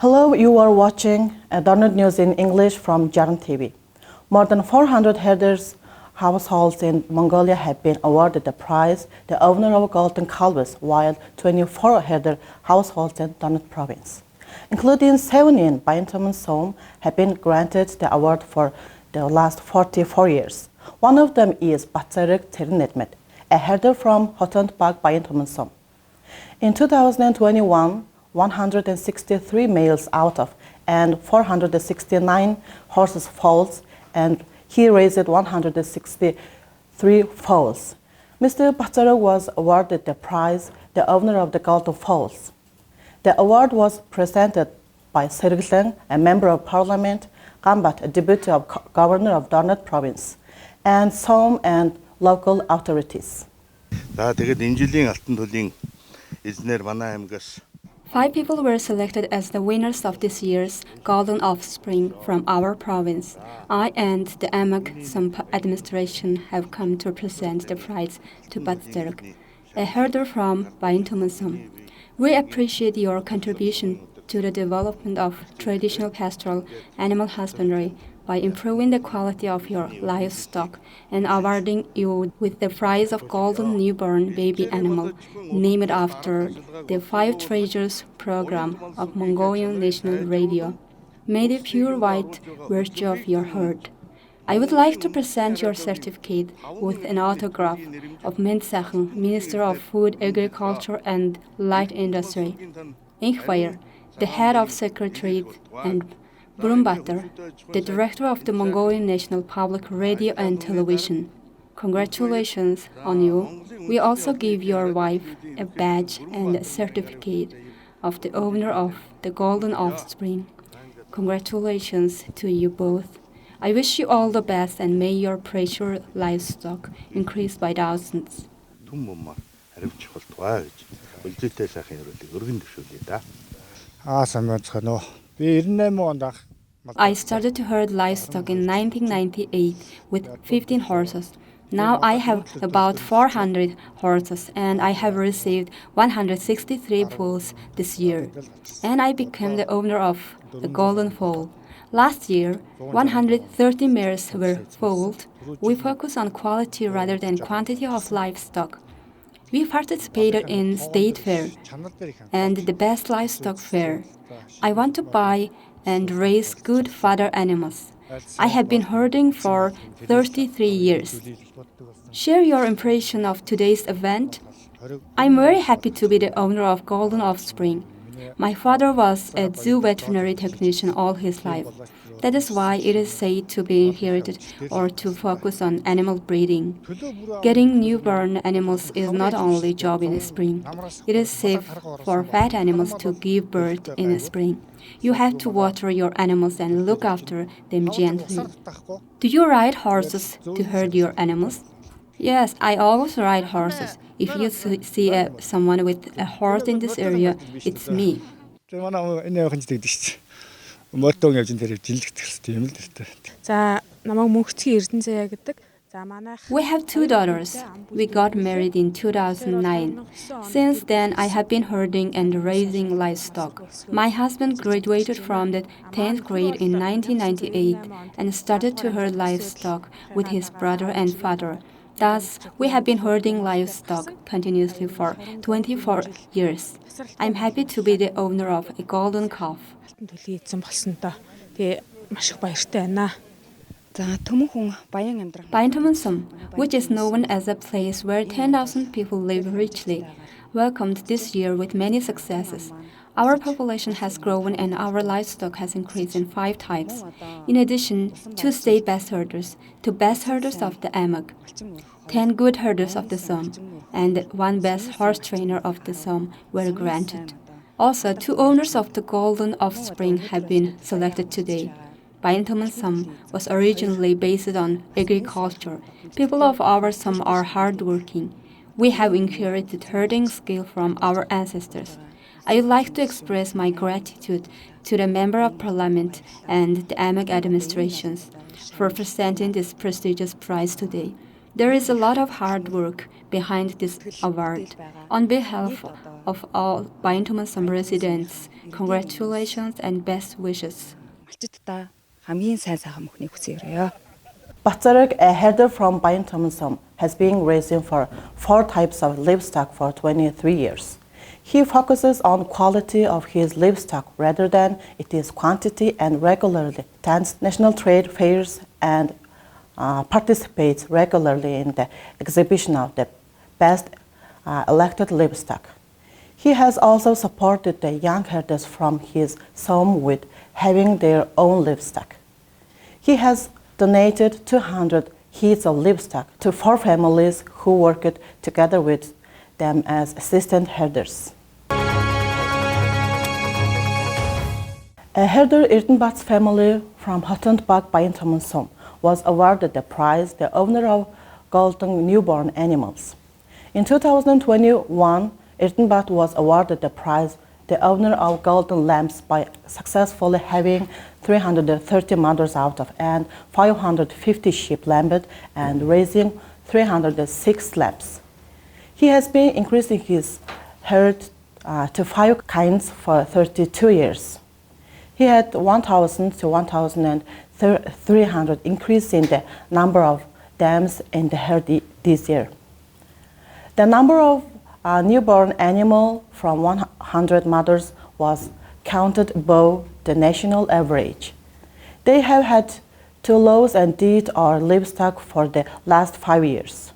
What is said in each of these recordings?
Hello, you are watching Donut News in English from Жаран TV. More than 400 herders households in Mongolia have been awarded the prize, the owner of golden calves, while 24 herder households in Donut province, including 7 in Baintoman have been granted the award for the last 44 years. One of them is Batsarek Terinetmet, a herder from Hotondbag Baintoman. In 2021, 163 males out of and 469 horses foals, and he raised 163 foals. Mr. Batsaro was awarded the prize, the owner of the golden foals. The award was presented by Serglen, a member of parliament, Gambat, a deputy of governor of Donut province, and some and local authorities. Five people were selected as the winners of this year's Golden Offspring from our province. I and the Amak administration have come to present the prize to Batsterk, a herder from Baintomansum. We appreciate your contribution to the development of traditional pastoral animal husbandry by improving the quality of your livestock and awarding you with the prize of Golden Newborn Baby Animal, named after the Five Treasures program of Mongolian National Radio. May the pure white virtue of your herd. I would like to present your certificate with an autograph of Mensachan, Minister of Food, Agriculture and Light Industry, Inkfire, the head of Secretariat, and Brumbatar, the director of the Mongolian National Public Radio and Television. Congratulations on you. We also give your wife a badge and a certificate of the owner of the Golden Offspring. Congratulations to you both. I wish you all the best and may your precious livestock increase by thousands. I started to herd livestock in 1998 with 15 horses. Now I have about 400 horses and I have received 163 foals this year. And I became the owner of the Golden Foal. Last year, 130 mares were foaled. We focus on quality rather than quantity of livestock. We participated in State Fair and the Best Livestock Fair. I want to buy and raise good fodder animals. I have been herding for 33 years. Share your impression of today's event. I'm very happy to be the owner of Golden Offspring. My father was a zoo veterinary technician all his life. That is why it is said to be inherited or to focus on animal breeding. Getting newborn animals is not only a job in the spring. It is safe for fat animals to give birth in the spring. You have to water your animals and look after them gently. Do you ride horses to herd your animals? Yes, I always ride horses. If you see someone with a horse in this area, it's me. We have 2 daughters. We got married in 2009. Since then, I have been herding and raising livestock. My husband graduated from the 10th grade in 1998 and started to herd livestock with his brother and father. Thus, we have been herding livestock continuously for 24 years. I'm happy to be the owner of a golden calf. Baintomansum, which is known as a place where 10,000 people live richly, welcomed this year with many successes. Our population has grown and our livestock has increased in 5 types. In addition, 2 state best herders, 2 best herders of the Amak, 10 good herders of the Somme, and 1 best horse trainer of the Somme were granted. Also, 2 owners of the Golden Offspring have been selected today. Baintomansum was originally based on agriculture. People of our Somme are hardworking. We have inherited herding skill from our ancestors. I would like to express my gratitude to the Member of Parliament and the AMAC administrations for presenting this prestigious prize today. There is a lot of hard work behind this award. On behalf of all Baintumansam residents, congratulations and best wishes. малчидтай хамгийн сайн сайхан мөхнийг хүсье өрөөё. Batsarak, a herder from Baintumansam, has been raising for 4 types of livestock for 23 years. He focuses on quality of his livestock rather than its quantity and regularly attends national trade fairs and participates regularly in the exhibition of the best elected livestock. He has also supported the young herders from his home with having their own livestock. He has donated 200 heads of livestock to 4 families who worked together with them as assistant herders. A herder Irtenbat's family from Hottenbach Baintumansam was awarded the prize, the owner of golden newborn animals. In 2021, Irtenbat was awarded the prize, the owner of golden lambs, by successfully having 330 mothers out of and 550 sheep lambed and raising 306 lambs. He has been increasing his herd to 5 kinds for 32 years. He had 1,000 to 1,300 increase in the number of dams in the herd this year. The number of newborn animal from 100 mothers was counted above the national average. They have had 2 lows and deed or livestock for the last 5 years.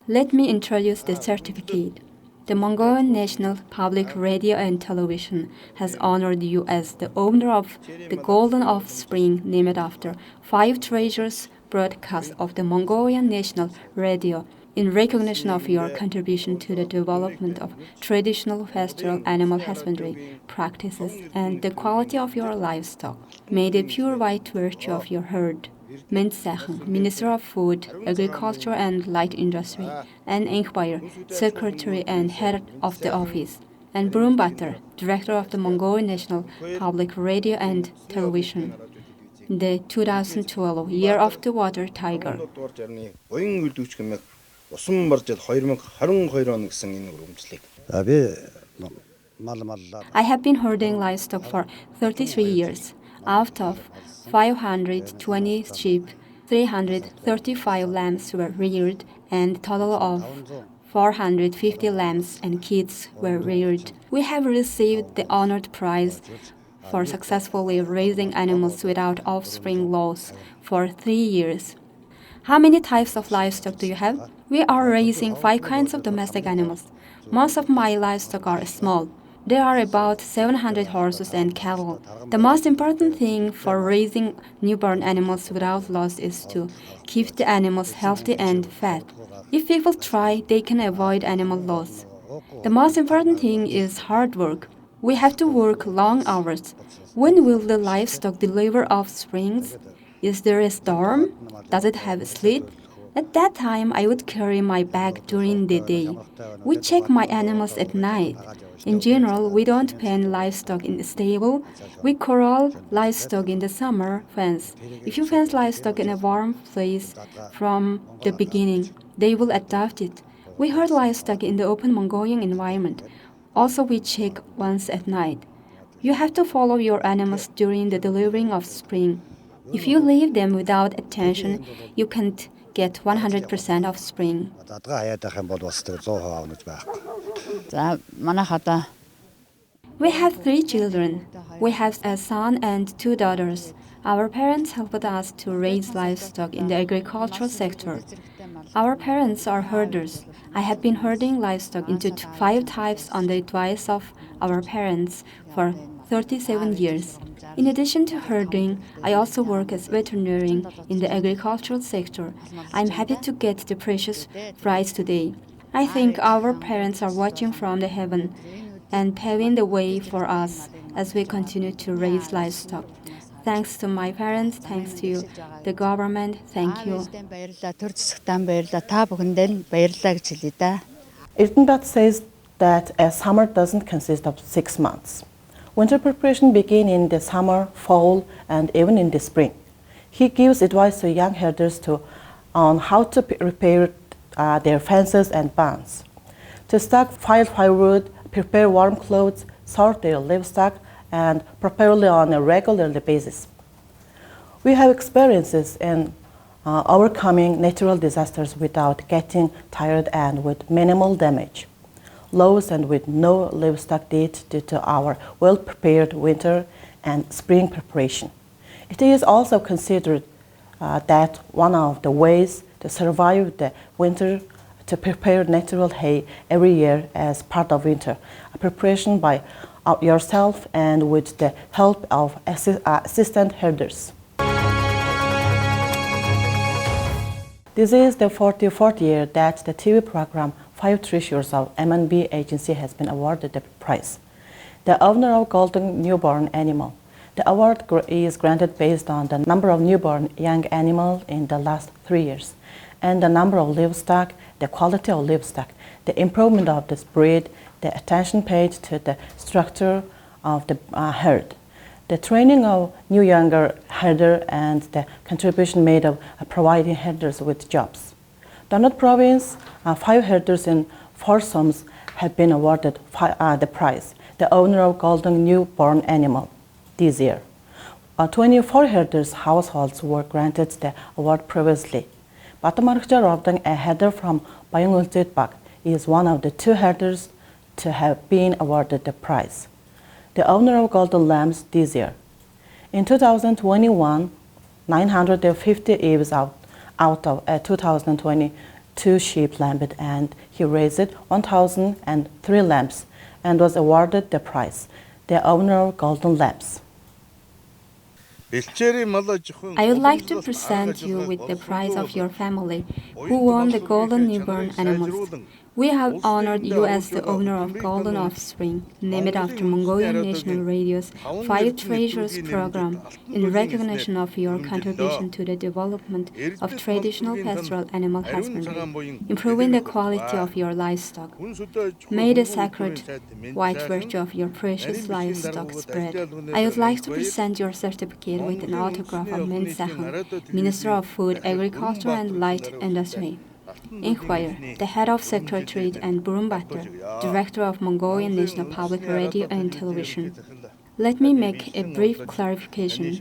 Let me introduce the certificate. The Mongolian National Public Radio and Television has honored you as the owner of the Golden Offspring, named after 5 treasures broadcasts of the Mongolian National Radio, in recognition of your contribution to the development of traditional pastoral animal husbandry practices and the quality of your livestock. May the pure white virtue of your herd, Mensachan, Minister of Food, Agriculture and Light Industry, and Inquire, Secretary and Head of the Office, and Brumbatter, Director of the Mongolian National Public Radio and Television, the 2012 Year of the Water Tiger. I have been herding livestock for 33 years. Out of 520 sheep, 335 lambs were reared, and a total of 450 lambs and kids were reared. We have received the honored prize for successfully raising animals without offspring loss for 3 years. How many types of livestock do you have? We are raising 5 kinds of domestic animals. Most of my livestock are small. There are about 700 horses and cattle. The most important thing for raising newborn animals without loss is to keep the animals healthy and fat. If people try, they can avoid animal loss. The most important thing is hard work. We have to work long hours. When will the livestock deliver offsprings? Is there a storm? Does it have a sleet? At that time, I would carry my bag during the day. We check my animals at night. In general, we don't pen livestock in the stable. We corral livestock in the summer fence. If you fence livestock in a warm place from the beginning, they will adapt it. We herd livestock in the open Mongolian environment. Also, we check once at night. You have to follow your animals during the delivering of spring. If you leave them without attention, you can't get 100% of spring. We have 3 children. We have a son and 2 daughters. Our parents helped us to raise livestock in the agricultural sector. Our parents are herders. I have been herding livestock into 5 types on the advice of our parents for 37 years. In addition to herding, I also work as veterinarian in the agricultural sector. I'm happy to get the precious prize today. I think our parents are watching from the heaven and paving the way for us as we continue to raise livestock. Thanks to my parents, thanks to you, the government, thank you. Irtenbat says that a summer doesn't consist of 6 months. Winter preparation begins in the summer, fall, and even in the spring. He gives advice to young herders on how to repair their fences and barns, to stock firewood, prepare warm clothes, sort their livestock, and properly on a regular basis. We have experiences in overcoming natural disasters without getting tired and with minimal damage. Lows and with no livestock dead due to our well-prepared winter and spring preparation. It is also considered that one of the ways to survive the winter to prepare natural hay every year as part of winter preparation by yourself and with the help of assistant herders. This is the 44th year that the TV program 5 Treasures of M&B Agency has been awarded the prize, the owner of Golden Newborn Animal. The award is granted based on the number of newborn young animals in the last 3 years, and the number of livestock, the quality of livestock, the improvement of this breed, the attention paid to the structure of the herd, the training of new younger herder, and the contribution made of providing herders with jobs. Donut Province, 5 herders in foursomes have been awarded the prize, the owner of Golden Newborn Animal, this year. 24 herders' households were granted the award previously. Батамархжа Rovdang, a herder from Bayungulzitbag, is one of the 2 herders to have been awarded the prize, the owner of Golden Lambs this year. In 2021, 950 ewes out of 2022 sheep lambed, and he raised 1,003 lambs and was awarded the prize, the owner of Golden Lambs. I would like to present you with the prize of your family, who won the Golden Newborn Animals. We have honored you as the owner of Golden Offspring, named after Mongolian National Radio's 5 Treasures program, in recognition of your contribution to the development of traditional pastoral animal husbandry, improving the quality of your livestock. May the sacred white virtue of your precious livestock spread. I would like to present your certificate with an autograph of Min Sahan, Minister of Food, Agriculture and Light Industry. Inquire, the head of Secretariat, and Burumbatar, Director of Mongolian National Public Radio and Television. Let me make a brief clarification.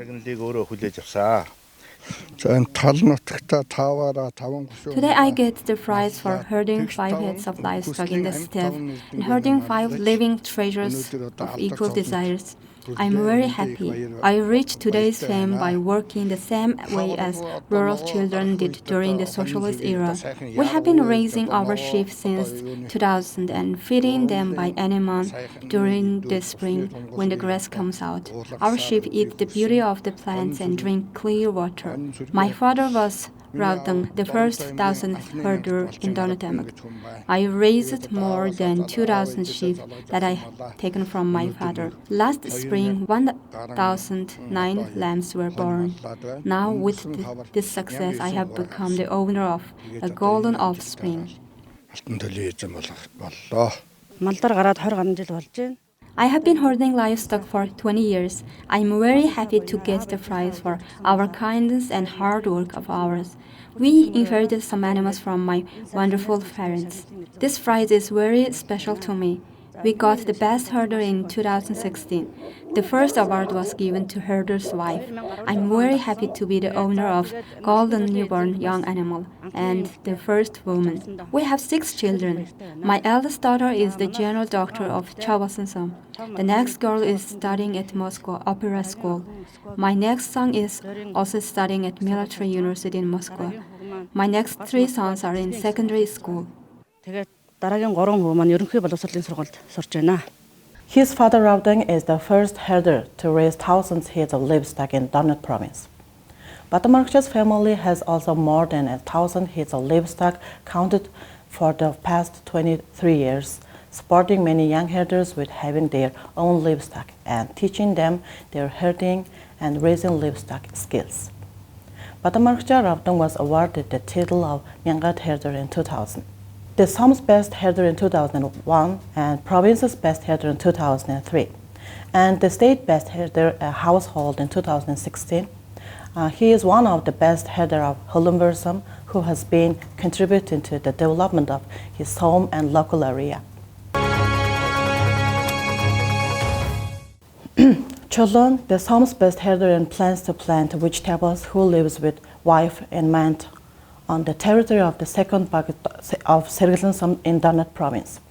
Today I get the prize for herding 5 heads of livestock in the steppe and herding 5 living treasures of equal desires. I'm very happy. I reached today's fame by working the same way as rural children did during the socialist era. We have been raising our sheep since 2000 and feeding them by animal during the spring when the grass comes out. Our sheep eat the beauty of the plants and drink clear water. My father was Rovdang, the first 1,000th herder in Donut. I raised more than 2,000 sheep that I had taken from my father. Last spring, 1,009 lambs were born. Now, with this success, I have become the owner of a Golden Offspring. I have been herding livestock for 20 years. I am very happy to get the prize for our kindness and hard work of ours. We inherited some animals from my wonderful parents. This prize is very special to me. We got the best herder in 2016. The first award was given to herder's wife. I'm very happy to be the owner of Golden Newborn Young Animal and the first woman. We have 6 children. My eldest daughter is the general doctor of Chawasansom. The next girl is studying at Moscow Opera School. My next son is also studying at Military University in Moscow. My next 3 sons are in secondary school. His father Rovdang is the first herder to raise thousands heads of livestock in Donut Province. Batamarkhja's family has also more than 1,000 heads of livestock counted for the past 23 years, supporting many young herders with having their own livestock and teaching them their herding and raising livestock skills. Batamarkhja Rovdang was awarded the title of Myangat Herder in 2000. The Som's Best Herder in 2001 and Province's Best Herder in 2003. and the state best herder household in 2016. He is one of the best herder of Holumversum who has been contributing to the development of his home and local area. Cholon, the Som's best herder and plans to plant vegetables who lives with wife and man on the territory of the second bucket of Sergilsum in Donetsk province.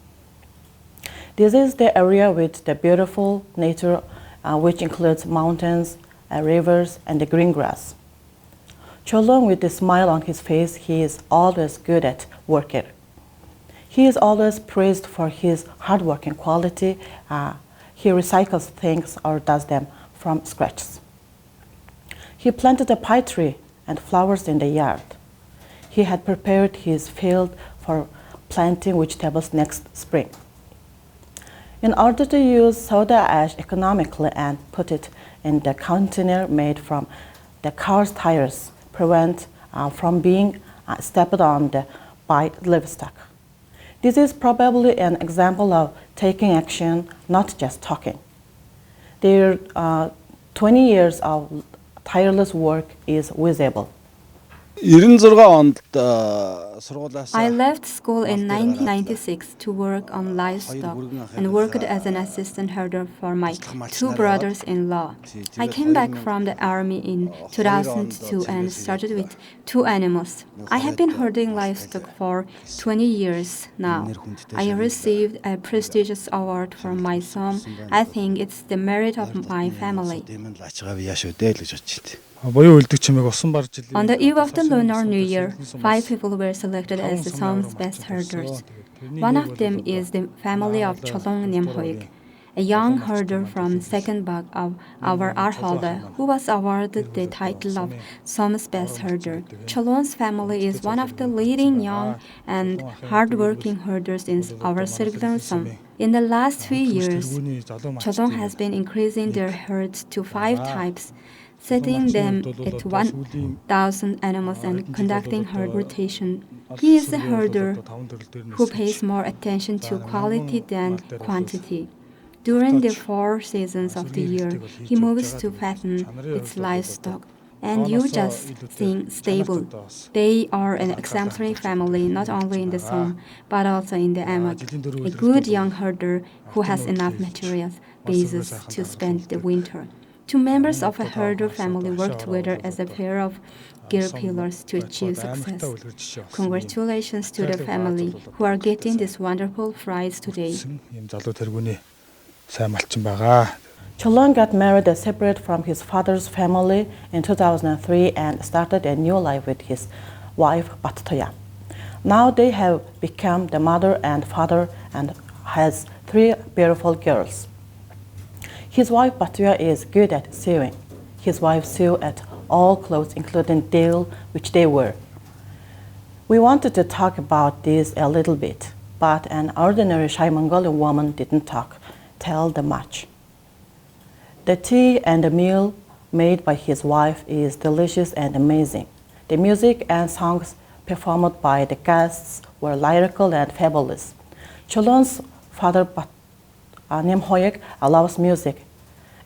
This is the area with the beautiful nature which includes mountains, rivers, and the green grass. Cholon, with a smile on his face, he is always good at working. He is always praised for his hard-working quality. He recycles things or does them from scratch. He planted a pine tree and flowers in the yard. He had prepared his field for planting vegetables next spring. In order to use soda ash economically and put it in the container made from the car's tires, prevent from being stepped on by livestock. This is probably an example of taking action, not just talking. Their 20 years of tireless work is visible. 96 онд I left school in 1996 to work on livestock and worked as an assistant herder for my two brothers-in-law. I came back from the army in 2002 and started with two animals. I have been herding livestock for 20 years now. I received a prestigious award from my son. I think it's the merit of my family. буюу үлдэг чимээг усан барж жилийн On the eve of the Lunar New Year, 5 people were selected as the Som's best herders. One of them is the family of Cholon, a young herder from second bag of our Arholda, who was awarded the title of Som's best herder. Cholon's family is one of the leading young and hard-working herders in our Som. In the last few years, Cholon has been increasing their herds to 5 types, setting them at 1,000 animals and conducting herd rotation. He is a herder who pays more attention to quality than quantity. During the 4 seasons of the year, he moves to fatten its livestock. And you just sing stable. They are an exemplary family, not only in the Som, but also in the Amag. A good young herder who has enough materials bases to spend the winter. 2 members of a herder family work together as a pair of gear pillars to achieve success. Congratulations to the family who are getting this wonderful prize today. Cholon got married separate from his father's family in 2003 and started a new life with his wife Battoya. Now they have become the mother and father and has 3 beautiful girls. His wife Battoya is good at sewing. His wife sews at all clothes including deal which they wear. We wanted to talk about this a little bit, but an ordinary shy Mongolian woman didn't tell them much. The tea and the meal made by his wife is delicious and amazing. The music and songs performed by the guests were lyrical and fabulous. Cholon's father Nimhoyek loves music.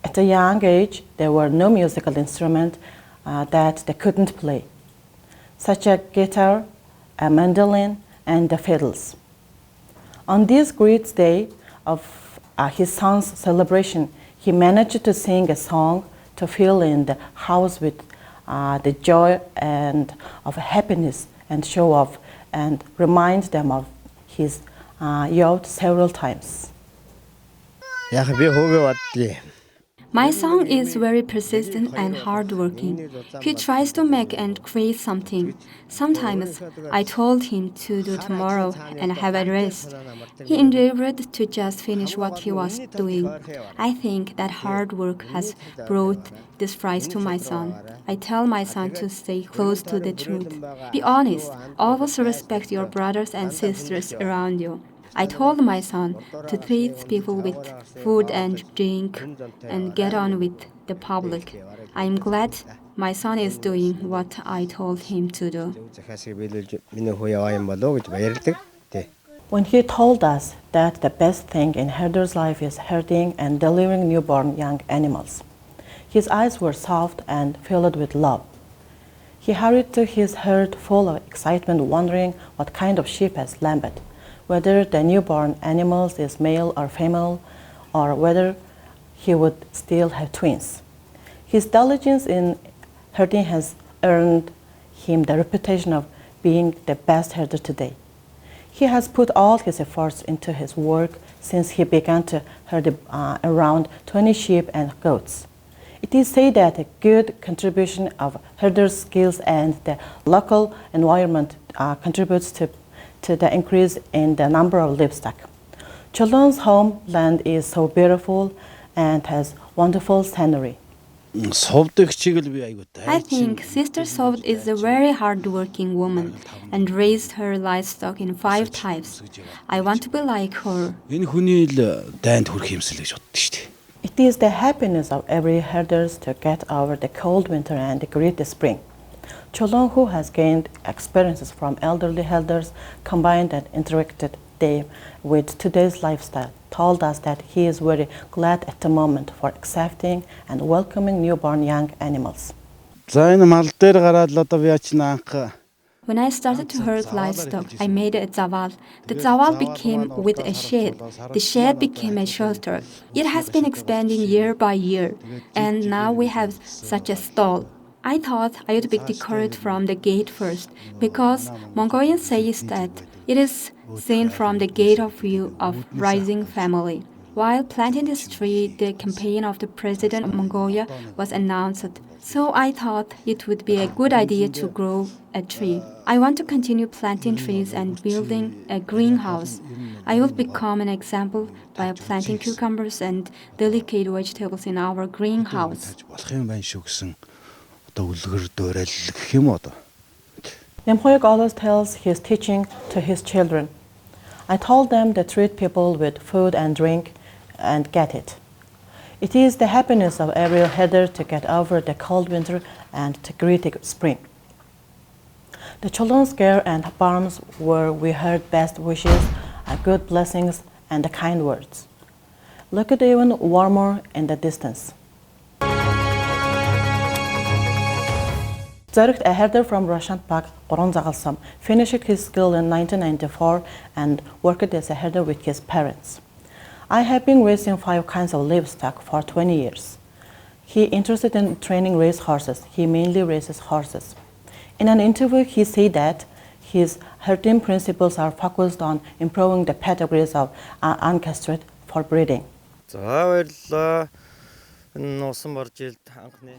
At a young age, there were no musical instruments that they couldn't play, such as guitar, a mandolin, and the fiddles. On this great day of his son's celebration, he managed to sing a song to fill in the house with the joy and of happiness and show off and remind them of his youth several times. My son is very persistent and hardworking. He tries to make and create something. Sometimes I told him to do tomorrow and have a rest. He endeavored to just finish what he was doing. I think that hard work has brought this prize to my son. I tell my son to stay close to the truth. Be honest. Always respect your brothers and sisters around you. I told my son to treat people with food and drink and get on with the public. I'm glad my son is doing what I told him to do. When he told us that the best thing in herder's life is herding and delivering newborn young animals, his eyes were soft and filled with love. He hurried to his herd full of excitement, wondering what kind of sheep has lambed, whether the newborn animals is male or female, or whether he would still have twins. His diligence in herding has earned him the reputation of being the best herder today. He has put all his efforts into his work since he began to herd around 20 sheep and goats. It is said that a good contribution of herder's skills and the local environment contributes to the increase in the number of livestock. Children's homeland is so beautiful and has wonderful scenery. I think Sister Sovd is a very hard-working woman and raised her livestock in 5 types. I want to be like her. It is the happiness of every herder to get over the cold winter and greet the spring. Cholon, who has gained experiences from elderly herders, combined and interacted them with today's lifestyle, told us that he is very glad at the moment for accepting and welcoming newborn young animals. When I started to herd livestock, I made a zawal. The zawal became with a shed. The shed became a shelter. It has been expanding year by year, and now we have such a stall. I thought I would be decorated from the gate first, because Mongolian says that it is seen from the gate of view of rising family. While planting this tree, the campaign of the President of Mongolia was announced. So I thought it would be a good idea to grow a tree. I want to continue planting trees and building a greenhouse. I will become an example by planting cucumbers and delicate vegetables in our greenhouse. Nemhoyuk always tells his teaching to his children. I told them to treat people with food and drink and get it. It is the happiness of every herder to get over the cold winter and to greet the spring. The children's care and barns where we heard best wishes, good blessings, and the kind words. Look at even warmer in the distance. Зоригт, a herder from Russian Park, Goron Zagalsam, finished his school in 1994 and worked as a herder with his parents. I have been raising 5 kinds of livestock for 20 years. He is interested in training race horses. He mainly races horses. In an interview, he said that his herding principles are focused on improving the pedigrees of uncastrated for breeding.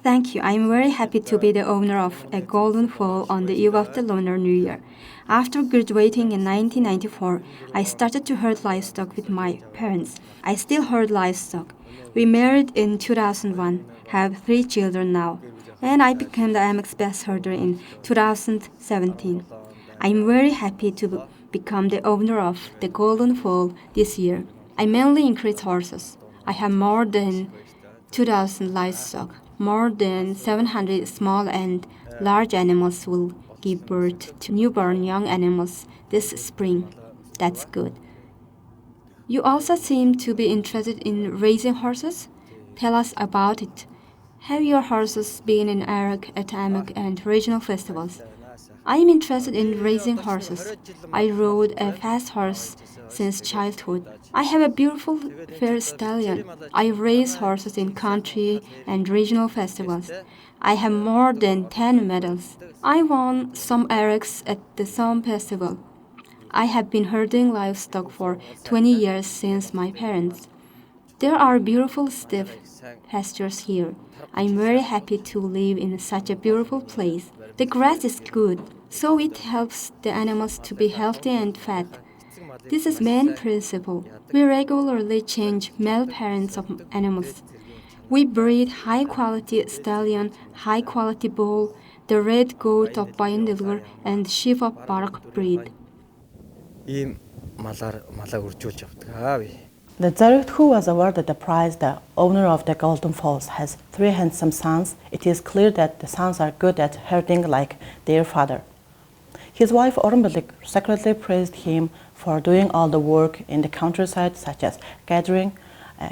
Thank you. I am very happy to be the owner of a golden foal on the eve of the Lunar New Year. After graduating in 1994, I started to herd livestock with my parents. I still herd livestock. We married in 2001, have 3 children now, and I became the MX Best Herder in 2017. I am very happy to become the owner of the golden foal this year. I mainly increase horses. I have more than 2,000 livestock. More than 700 small and large animals will give birth to newborn young animals this spring. That's good. You also seem to be interested in raising horses? Tell us about it. Have your horses been in Arak, atomic, and regional festivals? I am interested in raising horses. I rode a fast horse since childhood. I have a beautiful fair stallion. I race horses in country and regional festivals. I have more than 10 medals. I won some Araks at the Somme Festival. I have been herding livestock for 20 years since my parents. There are beautiful stiff pastures here. I'm very happy to live in such a beautiful place. The grass is good, so it helps the animals to be healthy and fat. This is main principle. We regularly change male parents of animals. We breed high-quality stallion, high-quality bull, the red goat of Bayandilgur, and sheep of Barak breed. The Zarigt who was awarded the prize, the owner of the Golden Falls, has 3 handsome sons. It is clear that the sons are good at herding like their father. His wife Orunbilik secretly praised him for doing all the work in the countryside, such as gathering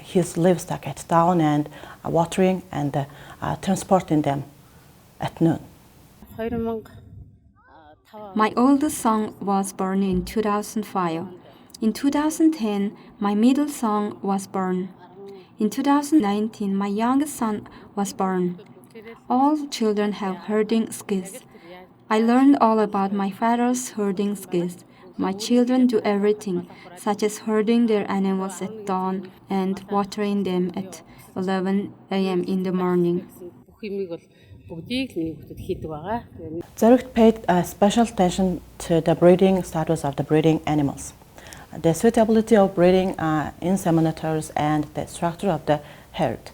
his livestock at dawn and watering and transporting them at noon. My oldest son was born in 2005. In 2010, my middle son was born. In 2019, my youngest son was born. All children have herding skills. I learned all about my father's herding skills. My children do everything, such as herding their animals at dawn and watering them at 11 a.m. in the morning. Zaruk paid special attention to the breeding status of the breeding animals, the suitability of breeding inseminators, and the structure of the herd.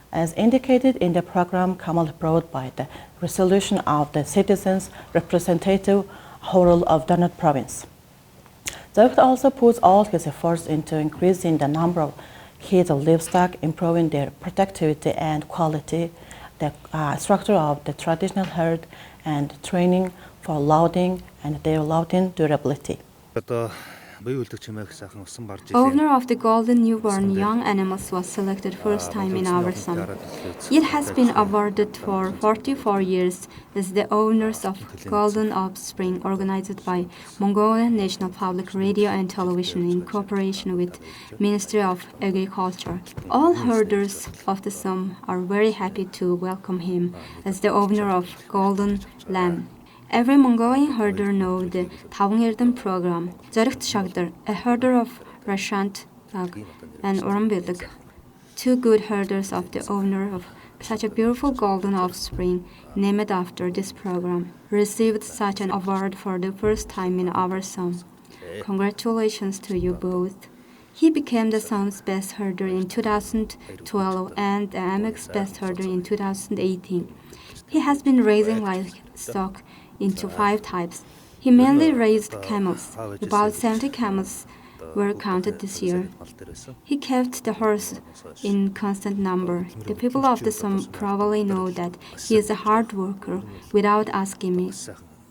As indicated in the program Kamal brought by the resolution of the Citizens Representative Hurul of Donut Province. Zaruk also puts all his efforts into increasing the number of heads of livestock, improving their productivity and quality, the structure of the traditional herd, and training for loading and their loading durability. Owner of the golden newborn young animals was selected first time in our son. It has been awarded for 44 years as the owners of golden offspring organized by Mongolian National Public Radio and Television in cooperation with Ministry of Agriculture. All herders of the Sum are very happy to welcome him as the owner of golden lamb. Every Mongolian herder knows the Tavung program. Zaruk Shagdar, a herder of Rashant and Orunbilik, two good herders of the owner of such a beautiful golden offspring named after this program, received such an award for the first time in our son. Congratulations to you both. He became the Sum's best herder in 2012 and the MX best herder in 2018. He has been raising livestock into 5 types. He mainly raised camels. About 70 camels were counted this year. He kept the horse in constant number. The people of the Sum probably know that he is a hard worker without asking me.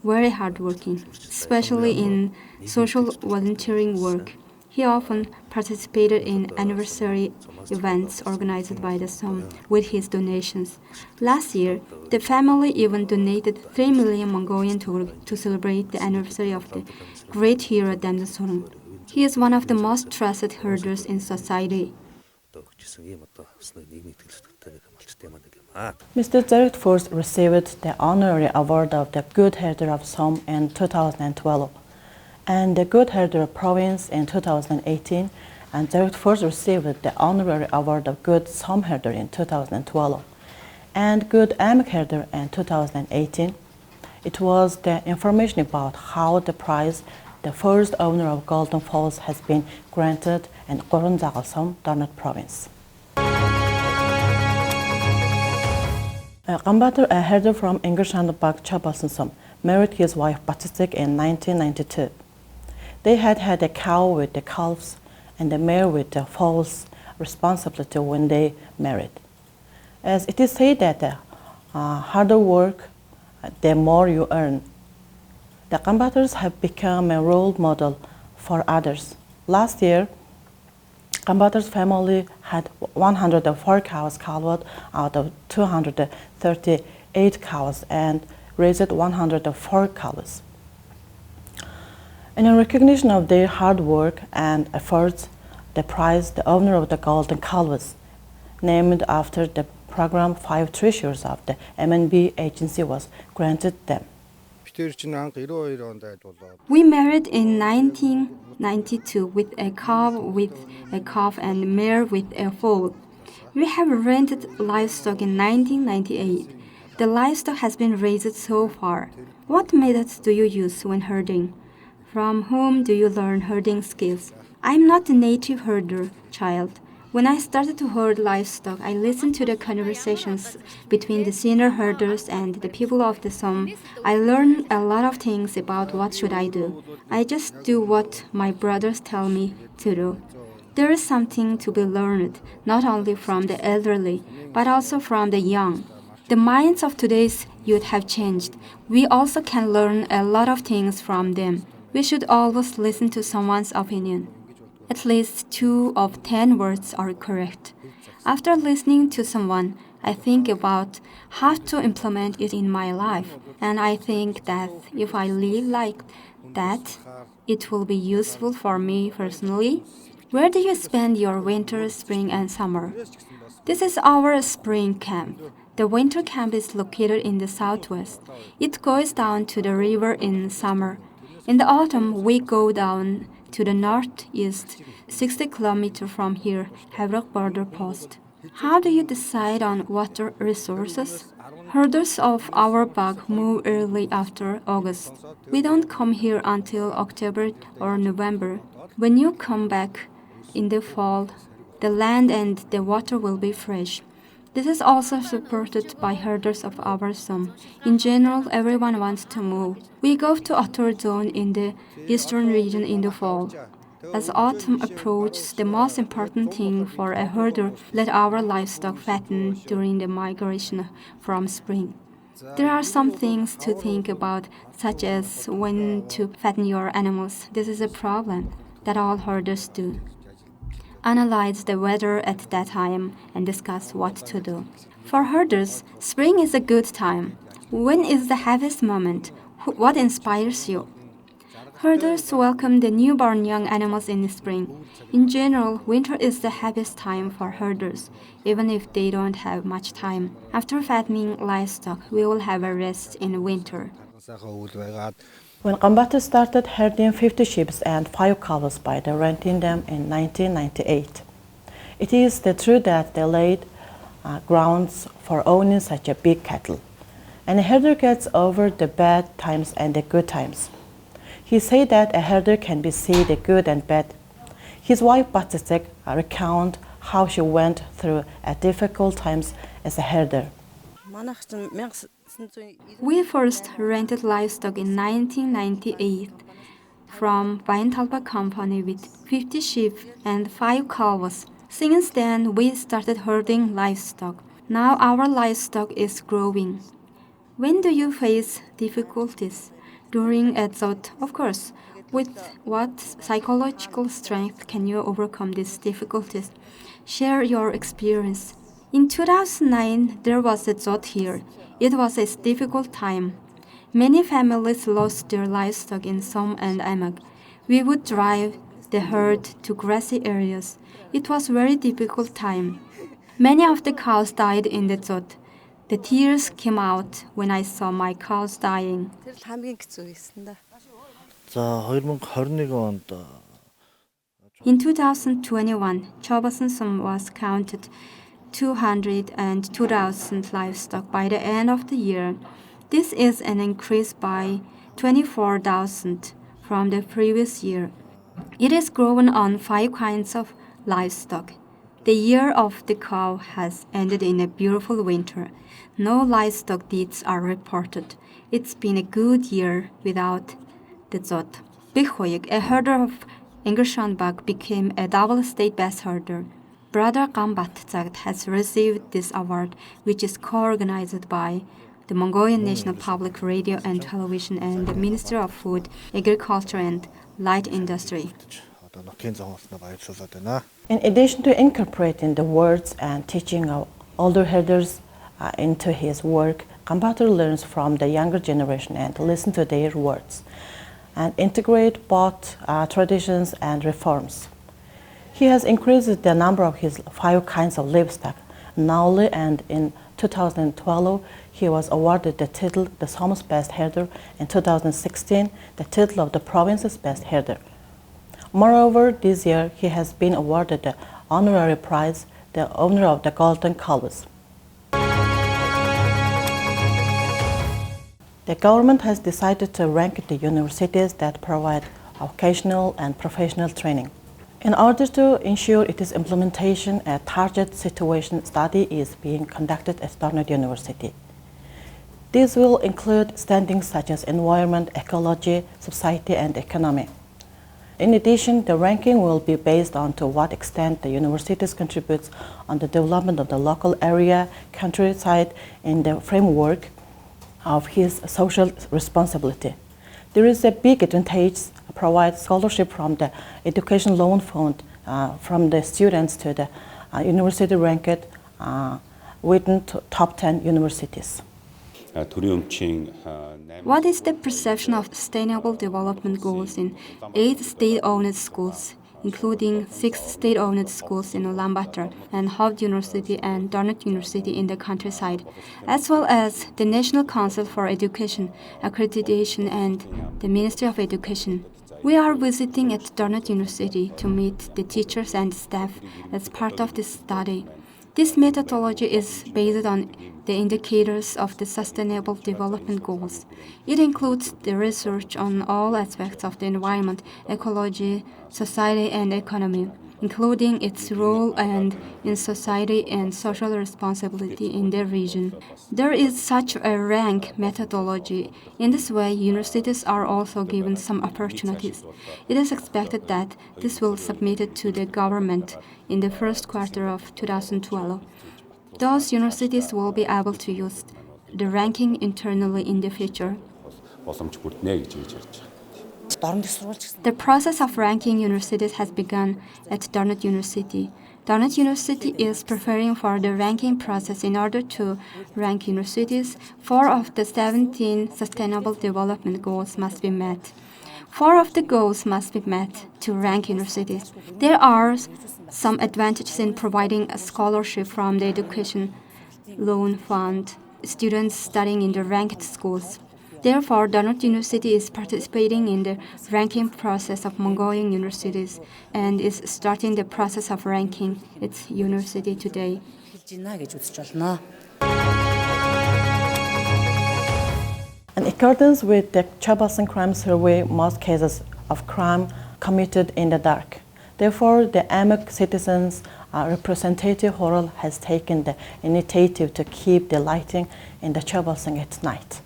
Very hardworking, especially in social volunteering work. He often participated in anniversary events organized by the Sum with his donations. Last year, the family even donated 3 million Mongolian to celebrate the anniversary of the great hero Dandasorn. He is one of the most trusted herders in society. Mr. Zaruk first received the honorary award of the Good Herder of Sum in 2012. And the Good Herder Province in 2018, and Zaruk first received the honorary award of Good Sum Herder in 2012, and Good Amak Herder in 2018. It was the information about how the prize, the first owner of Golden Falls, has been granted in Qorunzagalsum, Donut Province. Gambatar, a herder from Ingershandbag Chabalsum, married his wife Batistik in 1992. They had a cow with the calves and a mare with the foals responsibility when they married. As it is said that the harder work, the more you earn. The Gambatars have become a role model for others. Last year, Gambatar's family had 104 cows calved out of 238 cows and raised 104 calves. In recognition of their hard work and efforts, the prize, the owner of the golden calves, named after the program 5 treasures of the MNB agency, was granted them. We married in 1992 with a calf and a mare with a foal. We have rented livestock in 1998. The livestock has been raised so far. What methods do you use when herding? From whom do you learn herding skills? I'm not a native herder child. When I started to herd livestock, I listened to the conversations between the senior herders and the people of the Sum. I learned a lot of things about what should I do. I just do what my brothers tell me to do. There is something to be learned, not only from the elderly, but also from the young. The minds of today's you'd have changed. We also can learn a lot of things from them. We should always listen to someone's opinion. At least 2 of 10 words are correct. After listening to someone, I think about how to implement it in my life. And I think that if I live like that, it will be useful for me personally. Where do you spend your winter, spring, and summer? This is our spring camp. The winter camp is located in the southwest. It goes down to the river in summer. In the autumn, we go down to the northeast, 60 kilometers from here, Havelock border post. How do you decide on water resources? Herders of our bog move early after August. We don't come here until October or November. When you come back in the fall, the land and the water will be fresh. This is also supported by herders of our some. In general, everyone wants to move. We go to Otter Zone in the eastern region in the fall. As autumn approaches, the most important thing for a herder, let our livestock fatten during the migration from spring. There are some things to think about, such as when to fatten your animals. This is a problem that all herders do. Analyze the weather at that time and discuss what to do. For herders, spring is a good time. When is the happiest moment? What inspires you? Herders welcome the newborn young animals in the spring. In general, winter is the happiest time for herders, even if they don't have much time. After fattening livestock, we will have a rest in winter. When Gambatu started herding 50 sheep and 5 cows by renting them in 1998, it is the truth that they laid grounds for owning such a big cattle. And a herder gets over the bad times and the good times. He said that a herder can be see the good and bad. His wife Batsitsek recounted how she went through difficult times as a herder. We first rented livestock in 1998 from Vaintalpa Company with 50 sheep and 5 cows. Since then, we started herding livestock. Now our livestock is growing. When do you face difficulties? During a drought, of course. With what psychological strength can you overcome these difficulties? Share your experience. In 2009, there was a drought here. It was a difficult time. Many families lost their livestock in Som and Amag. We would drive the herd to grassy areas. It was a very difficult time. Many of the cows died in the drought. The tears came out when I saw my cows dying. In 2021, Chobasan Som was counted 202,000 livestock by the end of the year. This is an increase by 24,000 from the previous year. It is grown on 5 kinds of livestock. The year of the cow has ended in a beautiful winter. No livestock deaths are reported. It's been a good year without the drought. Bikhoyik, a herder of Ingershanbach, became a double state best herder. Brother Gambat has received this award, which is co-organized by the Mongolian National Public Radio and Television and the Ministry of Food, Agriculture and Light Industry. In addition to incorporating the words and teaching of older herders into his work, Gambatu learns from the younger generation and listens to their words and integrate both traditions and reforms. He has increased the number of his 5 kinds of livestock newly, and in 2012 he was awarded the title the Som's Best Herder, in 2016 the title of the province's Best Herder. Moreover, this year he has been awarded the honorary prize, the owner of the Golden Calves. The government has decided to rank the universities that provide vocational and professional training. In order to ensure its implementation, a target situation study is being conducted at Dartmouth University. This will include standings such as environment, ecology, society, and economy. In addition, the ranking will be based on to what extent the universities contributes on the development of the local area, countryside in the framework of his social responsibility. There is a big advantage provide scholarship from the education loan fund from the students to the university ranked within top 10 universities. What is the perception of sustainable development goals in 8 state-owned schools, including 6 state-owned schools in Ulaanbaatar and Harvard University and Dartmouth University in the countryside, as well as the National Council for Education, Accreditation and the Ministry of Education? We are visiting at Dartmouth University to meet the teachers and staff as part of this study. This methodology is based on the indicators of the Sustainable Development Goals. It includes the research on all aspects of the environment, ecology, society, and economy, including its role in society and social responsibility in the region. There is such a rank methodology. In this way, universities are also given some opportunities. It is expected that this will be submitted to the government in the first quarter of 2012. Those universities will be able to use the ranking internally in the future. The process of ranking universities has begun at Dartmouth University. Dartmouth University is preparing for the ranking process in order to rank universities. 4 of the 17 Sustainable Development Goals must be met. 4 of the goals must be met to rank universities. There are some advantages in providing a scholarship from the Education Loan Fund students studying in the ranked schools. Therefore, Dartmouth University is participating in the ranking process of Mongolian universities and is starting the process of ranking its university today. In accordance with the Chobasan crime survey, most cases of crime committed in the dark. Therefore, the AMUC citizens representative Horal has taken the initiative to keep the lighting in the Chobasan at night.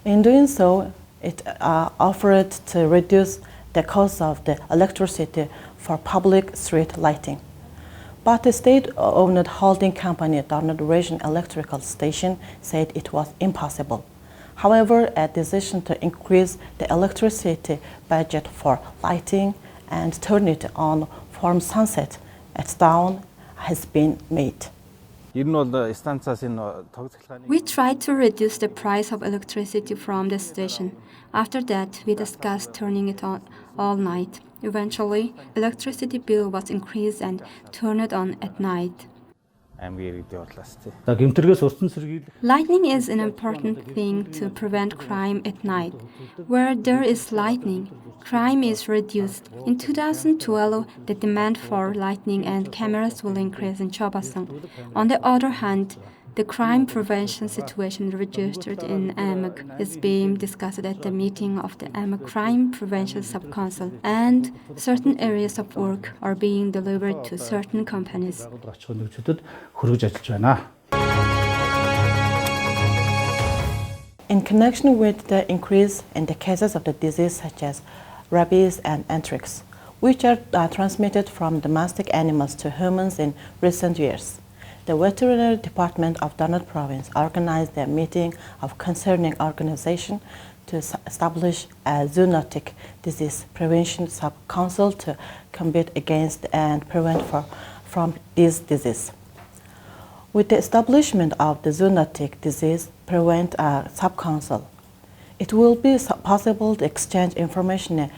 In doing so, it offered to reduce the cost of the electricity for public street lighting. But the state-owned holding company, Dartmouth Region Electrical Station, said it was impossible. However, a decision to increase the electricity budget for lighting and turn it on from sunset at dawn has been made. We tried to reduce the price of electricity from the station. After that, we discussed turning it on all night. Eventually, electricity bill was increased and turned on at night. Lightning is an important thing to prevent crime at night. Where there is lightning, crime is reduced. In 2012, the demand for lightning and cameras will increase in Chobasan. On the other hand, the crime prevention situation registered in AMUC is being discussed at the meeting of the AMUC Crime Prevention Sub-Council, and certain areas of work are being delivered to certain companies. In connection with the increase in the cases of the disease such as rabies and anthrax, which are transmitted from domestic animals to humans in recent years, the Veterinary Department of Dartmouth Province organized a meeting of concerning organization to establish a zoonotic disease prevention sub-council to combat against and prevent from this disease. With the establishment of the zoonotic disease prevent sub-council, it will be possible to exchange information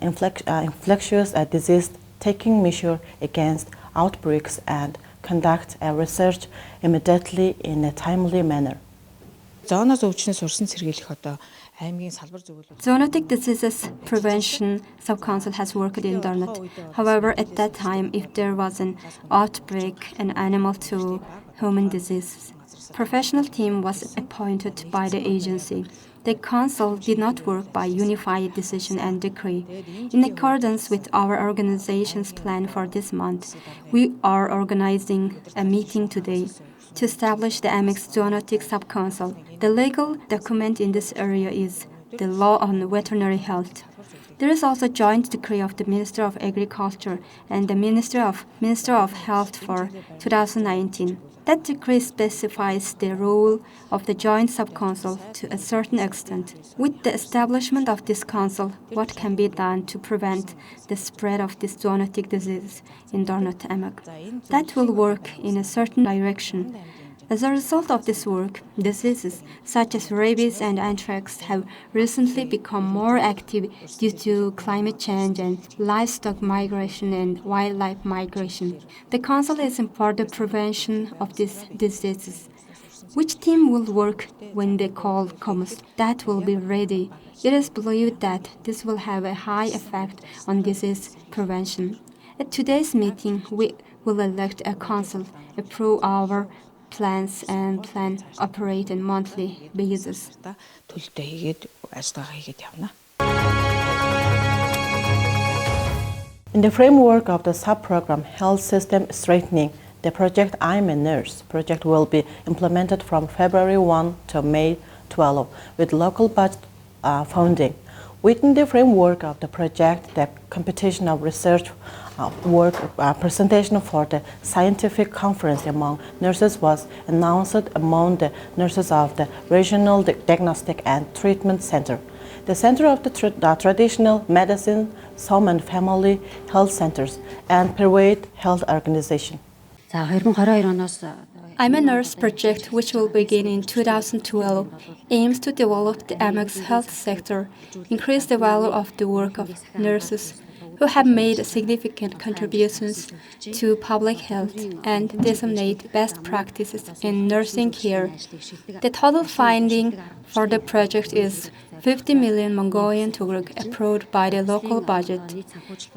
infectious disease, taking measures against outbreaks and conduct a research immediately in a timely manner. Zoonotic diseases prevention sub-council has worked in Dartmouth. However, at that time, if there was an outbreak, an animal to human disease, professional team was appointed by the agency. The council did not work by unified decision and decree. In accordance with our organization's plan for this month, we are organizing a meeting today to establish the AMUC Zoonotic Sub-Council. The legal document in this area is the Law on Veterinary Health. There is also a joint decree of the Minister of Agriculture and the Minister of Health for 2019. That decree specifies the role of the Joint Sub-Council to a certain extent. With the establishment of this council, what can be done to prevent the spread of this zoonotic disease in Жаран.мн? That will work in a certain direction. As a result of this work, diseases such as rabies and anthrax have recently become more active due to climate change and livestock migration and wildlife migration. The Council is for the prevention of these diseases. Which team will work when the call comes? That will be ready. It is believed that this will have a high effect on disease prevention. At today's meeting, we will elect a council, approve our plans and plan operate on monthly basis. төлөвтэй хийгээд ажиллагаа хийгээд явна. In the framework of the sub-program Health System Strengthening, the project I'm a Nurse project will be implemented from February 1 to May 12 with local budget funding. Within the framework of the project, the competition of research work presentation for the scientific conference among nurses was announced among the nurses of the Regional Diagnostic and Treatment Center, the Center of the Traditional Medicine, Home and Family Health Centers, and Private Health Organization. За 2022 оноос I'm a Nurse project, which will begin in 2012, aims to develop the AMEX health sector, increase the value of the work of nurses who have made significant contributions to public health, and disseminate best practices in nursing care. The total funding for the project is 50 million Mongolian tugruk approved by the local budget.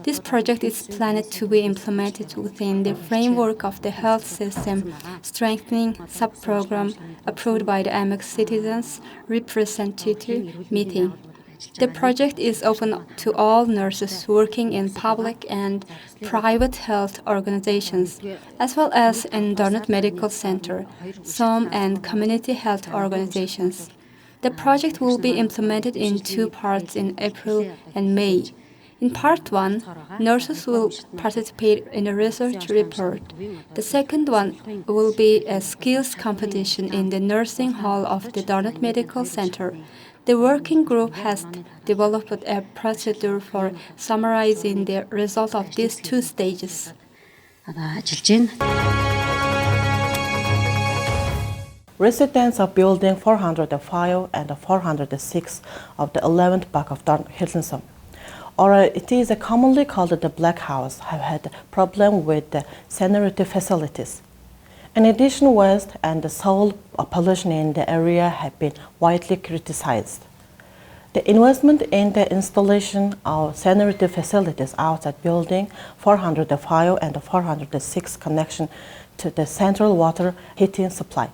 This project is planned to be implemented within the framework of the health system strengthening sub-program approved by the AMEX Citizens Representative Meeting. The project is open to all nurses working in public and private health organizations, as well as in Donut Medical Center, SOM, and community health organizations. The project will be implemented in two parts in April and May. In Part 1, nurses will participate in a research report. The second one will be a skills competition in the nursing hall of the Donut Medical Center. The working group has developed a procedure for summarizing the result of these two stages. ажиллаж байна. Residents of building 405 and 406 of the 11th block of Hillsong, or it is commonly called the Black House, have had a problem with the sanitary facilities. In addition, waste and the soil pollution in the area have been widely criticized. The investment in the installation of sanitary facilities outside building 405 and 406 connection to the central water heating supply,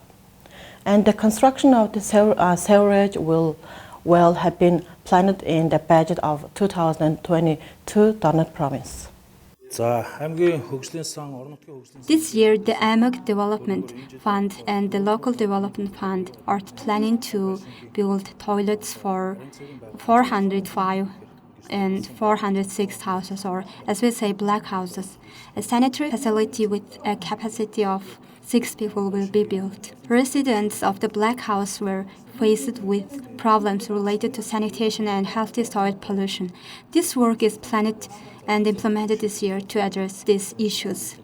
and the construction of the sewerage will have been planned in the budget of 2022 Donut Province. This year, the AMEC Development Fund and the Local Development Fund are planning to build toilets for 405 and 406 houses, or as we say, black houses. A sanitary facility with a capacity of 6 people will be built. Residents of the black house were faced with problems related to sanitation and healthy soil pollution. This work is planned and implemented this year to address these issues.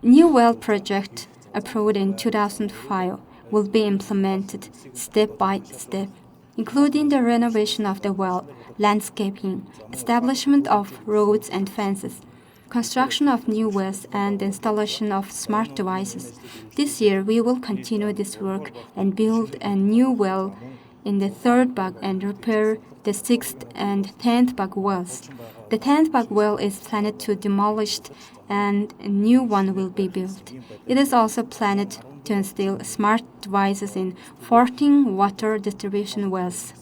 New well project approved in 2005 will be implemented step by step, including the renovation of the well, landscaping, establishment of roads and fences, construction of new wells, and installation of smart devices. This year, we will continue this work and build a new well in the 3rd bug and repair the 6th and 10th bug wells. The 10th bug well is planned to demolished and a new one will be built. It is also planned to install smart devices in 14 water distribution wells.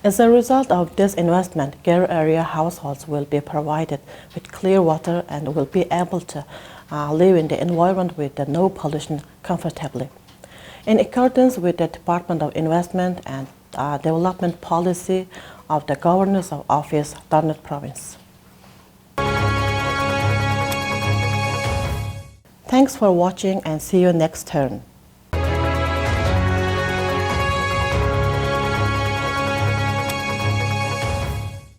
As a result of this investment, Garo area households will be provided with clear water and will be able to live in the environment with no pollution comfortably. In accordance with the Department of Investment and Development Policy of the Governor's Office, Donut Province. Thank Thanks for watching and see you next turn.